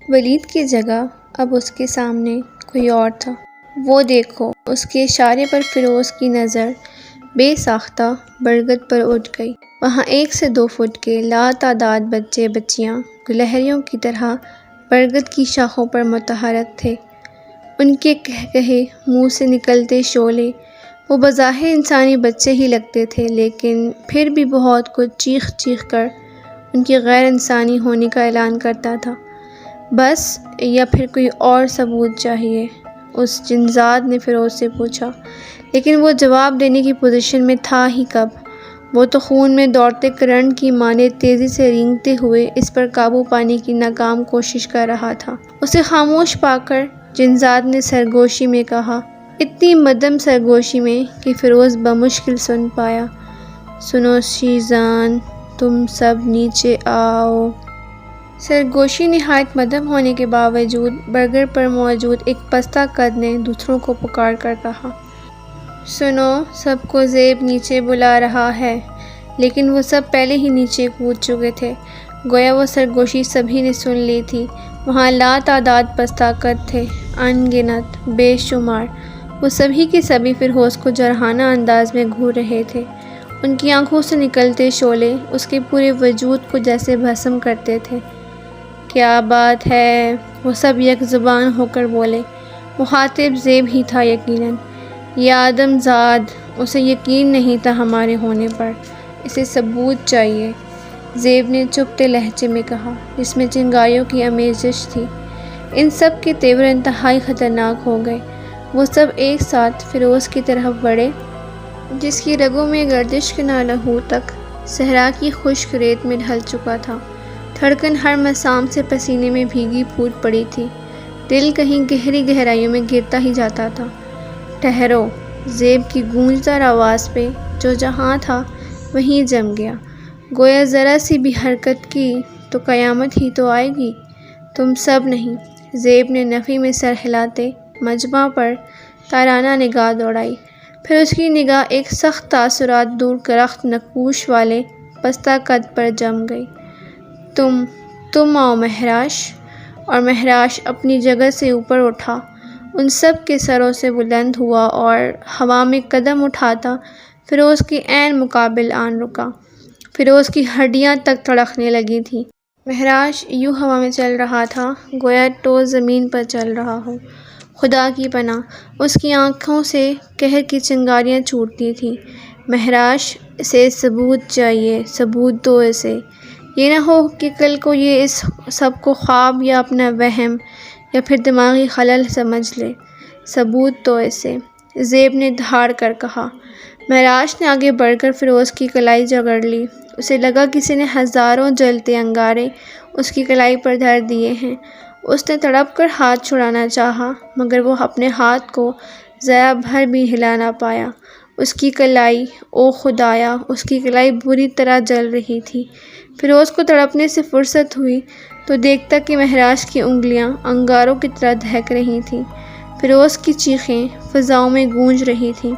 ولید کی جگہ اب اس کے سامنے کوئی اور تھا۔ وہ دیکھو، اس کے اشارے پر فیروز کی نظر بے ساختہ برگد پر اٹھ گئی۔ وہاں 1 سے 2 فٹ کے لاتعداد بچے بچیاں گلہریوں کی طرح برگد کی شاخوں پر متحرک تھے۔ ان کے قہقہے، منہ سے نکلتے شعلے، وہ بظاہر انسانی بچے ہی لگتے تھے، لیکن پھر بھی بہت کچھ چیخ چیخ کر ان کی غیر انسانی ہونے کا اعلان کرتا تھا۔ بس، یا پھر کوئی اور ثبوت چاہیے؟ اس جنزاد نے فیروز سے پوچھا، لیکن وہ جواب دینے کی پوزیشن میں تھا ہی کب؟ وہ تو خون میں دوڑتے کرنٹ کی مانند تیزی سے رینگتے ہوئے اس پر قابو پانے کی ناکام کوشش کر رہا تھا۔ اسے خاموش پا کر جنزاد نے سرگوشی میں کہا، اتنی مدھم سرگوشی میں کہ فیروز بمشکل سن پایا، سنو شیزان، تم سب نیچے آؤ۔ سرگوشی نہایت مدھم ہونے کے باوجود برگر پر موجود ایک پستہ قد نے دوسروں کو پکار کر کہا، سنو، سب کو زیب نیچے بلا رہا ہے۔ لیکن وہ سب پہلے ہی نیچے کود چکے تھے، گویا وہ سرگوشی سبھی نے سن لی تھی۔ وہاں لاتعداد پستہ قد تھے، ان گنت، بے شمار۔ وہ سبھی کے سبھی فیروز کو جرحانہ انداز میں گھور رہے تھے۔ ان کی آنکھوں سے نکلتے شعلے اس کے پورے وجود کو جیسے بھسم کرتے تھے۔ کیا بات ہے؟ وہ سب یک زبان ہو کر بولے۔ مخاطب زیب ہی تھا یقیناً۔ یہ آدم زاد، اسے یقین نہیں تھا ہمارے ہونے پر، اسے ثبوت چاہیے، زیب نے چپتے لہجے میں کہا، جس میں چنگاریوں کی آمیزش تھی۔ ان سب کے تیور انتہائی خطرناک ہو گئے۔ وہ سب ایک ساتھ فیروز کی طرف بڑھے، جس کی رگوں میں گردش کے نہ لہو تک صحرا کی خشک ریت میں ڈھل چکا تھا۔ دھڑکن ہر مسام سے پسینے میں بھیگی پھوٹ پڑی تھی، دل کہیں گہری گہرائیوں میں گرتا ہی جاتا تھا۔ ٹھہرو، زیب کی گونجدار آواز پہ جو جہاں تھا وہیں جم گیا، گویا ذرا سی بھی حرکت کی تو قیامت ہی تو آئے گی۔ تم سب نہیں، زیب نے نفی میں سر ہلاتے مجمع پر تارانہ نگاہ دوڑائی، پھر اس کی نگاہ ایک سخت تاثرات دور کرخت نقوش والے پستہ قد پر جم گئی۔ تم آؤ مہراش۔ اور مہراش اپنی جگہ سے اوپر اٹھا، ان سب کے سروں سے بلند ہوا اور ہوا میں قدم اٹھاتا فیروز کے عین مقابل آن رکا۔ فیروز کی ہڈیاں تک تڑکنے لگی تھیں۔ مہراش یوں ہوا میں چل رہا تھا گویا ٹوز زمین پر چل رہا ہو۔ خدا کی پناہ، اس کی آنکھوں سے قہر کی چنگاریاں چھوٹتی تھیں۔ مہراش، اسے ثبوت چاہیے، ثبوت دو اسے۔ یہ نہ ہو کہ کل کو یہ اس سب کو خواب یا اپنا وہم یا پھر دماغی خلل سمجھ لے۔ ثبوت دو اسے، زیب نے دھاڑ کر کہا۔ مہراش نے آگے بڑھ کر فیروز کی کلائی جگڑ لی۔ اسے لگا کسی نے ہزاروں جلتے انگارے اس کی کلائی پر دھر دیے ہیں۔ اس نے تڑپ کر ہاتھ چھڑانا چاہا، مگر وہ اپنے ہاتھ کو ذرا بھر بھی ہلا نہ پایا۔ اس کی کلائی، او خدایا، اس کی کلائی بری طرح جل رہی تھی۔ فیروز کو تڑپنے سے فرصت ہوئی تو دیکھتا کہ مہراش کی انگلیاں انگاروں کی طرح دہک رہی تھیں۔ فیروز کی چیخیں فضاؤں میں گونج رہی تھیں۔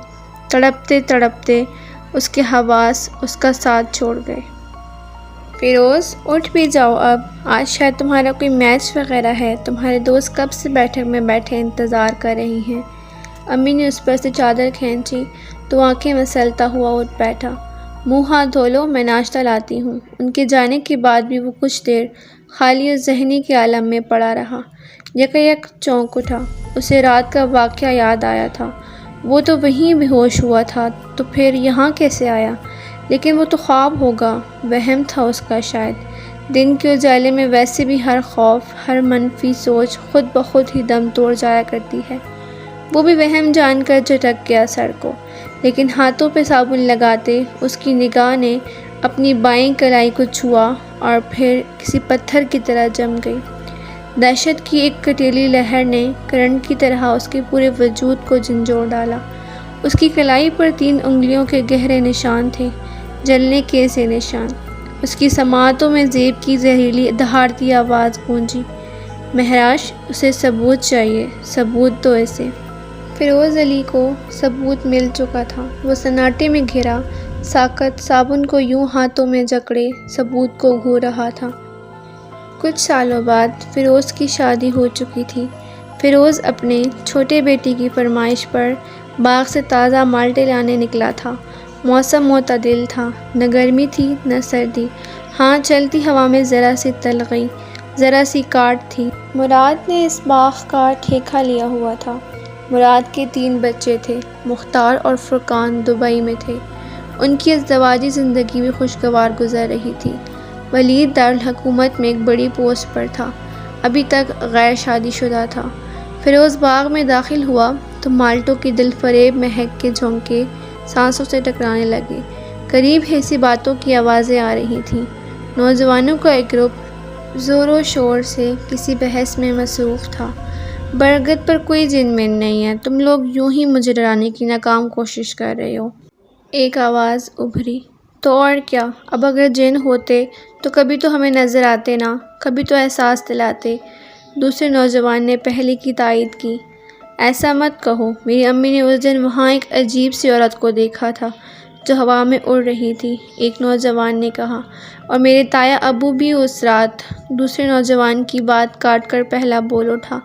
تڑپتے تڑپتے اس کے حواس اس کا ساتھ چھوڑ گئے۔ فیروز، اٹھ بھی جاؤ اب، آج شاید تمہارا کوئی میچ وغیرہ ہے، تمہارے دوست کب سے بیٹھک میں بیٹھے انتظار کر رہی ہیں۔ امی نے اس پر سے چادر کھینچی تو آنکھیں مسلتا ہوا اٹھ بیٹھا۔ منہ ہاتھ دھو لو، میں ناشتہ لاتی ہوں۔ ان کے جانے کے بعد بھی وہ کچھ دیر خالی و ذہنی کے عالم میں پڑا رہا۔ یکایک چونک اٹھا، اسے رات کا واقعہ یاد آیا تھا۔ وہ تو وہیں بے ہوش ہوا تھا، تو پھر یہاں کیسے آیا؟ لیکن وہ تو خواب ہوگا، وہم تھا اس کا شاید۔ دن کے اجالے میں ویسے بھی ہر خوف، ہر منفی سوچ خود بخود ہی دم توڑ جایا کرتی ہے۔ وہ بھی وہم جان کر جھٹک گیا سر کو، لیکن ہاتھوں پہ صابن لگاتے اس کی نگاہ نے اپنی بائیں کلائی کو چھوا اور پھر کسی پتھر کی طرح جم گئی۔ دہشت کی ایک کٹیلی لہر نے کرنٹ کی طرح اس کے پورے وجود کو جھنجھوڑ ڈالا۔ اس کی کلائی پر 3 انگلیوں کے گہرے نشان تھے، جلنے کے سے نشان۔ اس کی سماعتوں میں زیب کی زہریلی دہاڑتی آواز گونجی، مہراش، اسے ثبوت چاہیے، ثبوت دو اسے۔ فیروز علی کو ثبوت مل چکا تھا۔ وہ سناٹے میں گھرا ساکت صابن کو یوں ہاتھوں میں جکڑے ثبوت کو گھور رہا تھا۔ کچھ سالوں بعد فیروز کی شادی ہو چکی تھی۔ فیروز اپنے چھوٹے بیٹی کی فرمائش پر باغ سے تازہ مالٹے لانے نکلا تھا۔ موسم معتدل تھا، نہ گرمی تھی نہ سردی، ہاں چلتی ہوا میں ذرا سی تلخی، ذرا سی کاٹ تھی۔ مراد نے اس باغ کا ٹھیکہ لیا ہوا تھا۔ مراد کے 3 بچے تھے۔ مختار اور فرقان دبئی میں تھے۔ ان کی ازدواجی زندگی بھی خوشگوار گزر رہی تھی۔ ولید دارالحکومت میں ایک بڑی پوسٹ پر تھا، ابھی تک غیر شادی شدہ تھا۔ فیروز باغ میں داخل ہوا تو مالٹوں کی دل فریب مہک کے جھونکے سانسوں سے ٹکرانے لگے۔ قریب ہی سی باتوں کی آوازیں آ رہی تھیں۔ نوجوانوں کا ایک گروپ زور و شور سے کسی بحث میں مصروف تھا۔ برگد پر کوئی جن من نہیں ہے، تم لوگ یوں ہی مجھے ڈرانے کی ناکام کوشش کر رہے ہو، ایک آواز ابھری۔ تو اور کیا، اب اگر جن ہوتے تو کبھی تو ہمیں نظر آتے نا، کبھی تو احساس دلاتے۔ دوسرے نوجوان نے پہلے کی تائید کی۔ ایسا مت کہو، میری امی نے اس دن وہاں ایک عجیب سی عورت کو دیکھا تھا جو ہوا میں اڑ رہی تھی، ایک نوجوان نے کہا، اور میرے تایا ابو بھی اس رات۔ دوسرے نوجوان کی بات کاٹ کر پہلا بول اٹھا،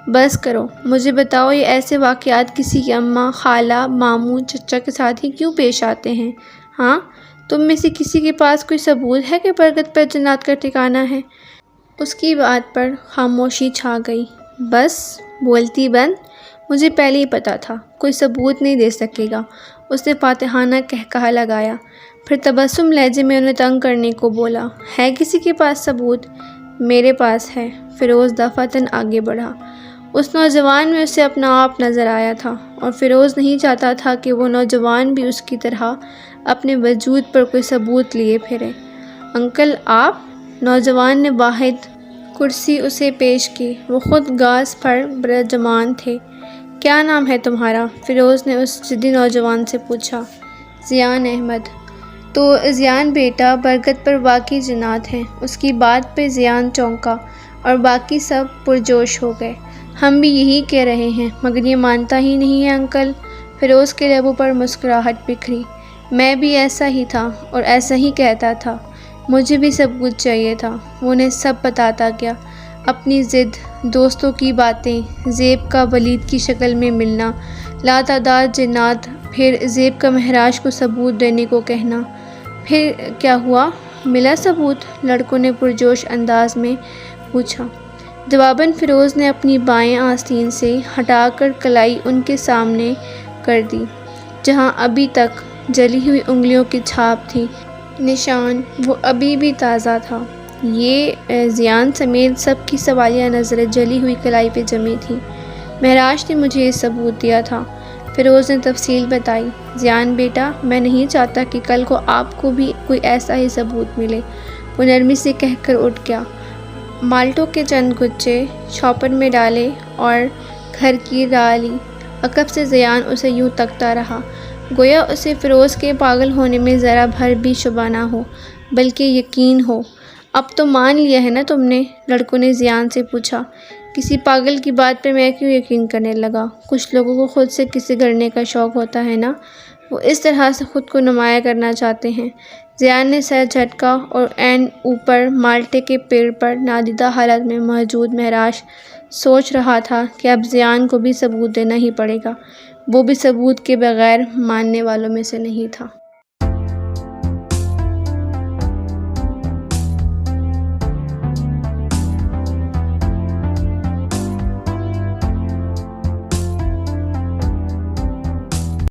بس کرو، مجھے بتاؤ یہ ایسے واقعات کسی کی اماں، خالہ، ماموں، چچا کے ساتھ ہی کیوں پیش آتے ہیں؟ ہاں، تم میں سے کسی کے پاس کوئی ثبوت ہے کہ برگد پر جنات کا ٹھکانہ ہے؟ اس کی بات پر خاموشی چھا گئی۔ بس بولتی بند، مجھے پہلے ہی پتا تھا، کوئی ثبوت نہیں دے سکے گا، اس نے فاتحانہ قہقہہ لگایا، پھر تبسم لہجے میں انہیں تنگ کرنے کو بولا، ہے کسی کے پاس ثبوت؟ میرے پاس ہے۔ فیروز دفعتاً آگے بڑھا۔ اس نوجوان میں اسے اپنا آپ نظر آیا تھا، اور فیروز نہیں چاہتا تھا کہ وہ نوجوان بھی اس کی طرح اپنے وجود پر کوئی ثبوت لیے پھرے۔ انکل آپ؟ نوجوان نے واحد کرسی اسے پیش کی۔ وہ خود گاز پر برجمان تھے۔ کیا نام ہے تمہارا؟ فیروز نے اس جدی نوجوان سے پوچھا۔ ذیان احمد۔ تو ذیان بیٹا، برگد پر واقعی جنات ہیں۔ اس کی بات پہ ذیان چونکا اور باقی سب پرجوش ہو گئے۔ ہم بھی یہی کہہ رہے ہیں، مگر یہ مانتا ہی نہیں ہے انکل۔ فیروز کے لبوں پر مسکراہٹ بکھری۔ میں بھی ایسا ہی تھا اور ایسا ہی کہتا تھا، مجھے بھی ثبوت چاہیے تھا۔ وہ انہیں سب بتاتا گیا، اپنی ضد، دوستوں کی باتیں، زیب کا ولید کی شکل میں ملنا، لاتعداد جنات، پھر زیب کا مہراج کو ثبوت دینے کو کہنا۔ پھر کیا ہوا؟ ملا ثبوت؟ لڑکوں نے پرجوش انداز میں پوچھا۔ جواباً فیروز نے اپنی بائیں آستین سے ہٹا کر کلائی ان کے سامنے کر دی، جہاں ابھی تک جلی ہوئی انگلیوں کی چھاپ تھی، نشان وہ ابھی بھی تازہ تھا۔ یہ ذیان سمیت سب کی سوالیہ نظریں جلی ہوئی کلائی پہ جمی تھیں۔ مہراج نے مجھے یہ ثبوت دیا تھا، فیروز نے تفصیل بتائی۔ ذیان بیٹا، میں نہیں چاہتا کہ کل کو آپ کو بھی کوئی ایسا ہی ثبوت ملے۔ وہ نرمی سے کہہ کر اٹھ گیا، مالٹوں کے چند گچھے شاپر میں ڈالے اور گھر کی راہ لی۔ عقب سے ذیان اسے یوں تکتا رہا، گویا اسے فیروز کے پاگل ہونے میں ذرا بھر بھی شبہ نہ ہو، بلکہ یقین ہو۔ اب تو مان لیا ہے نا تم نے؟ لڑکوں نے ذیان سے پوچھا۔ کسی پاگل کی بات پر میں کیوں یقین کرنے لگا؟ کچھ لوگوں کو خود سے کسی گڑنے کا شوق ہوتا ہے نا، وہ اس طرح سے خود کو نمایاں کرنا چاہتے ہیں۔ ذیان نے سر جھٹکا اور عین اوپر مالٹے کے پیڑ پر نادیدہ حالت میں موجود مہراج سوچ رہا تھا کہ اب ذیان کو بھی ثبوت دینا ہی پڑے گا۔ وہ بھی ثبوت کے بغیر ماننے والوں میں سے نہیں تھا۔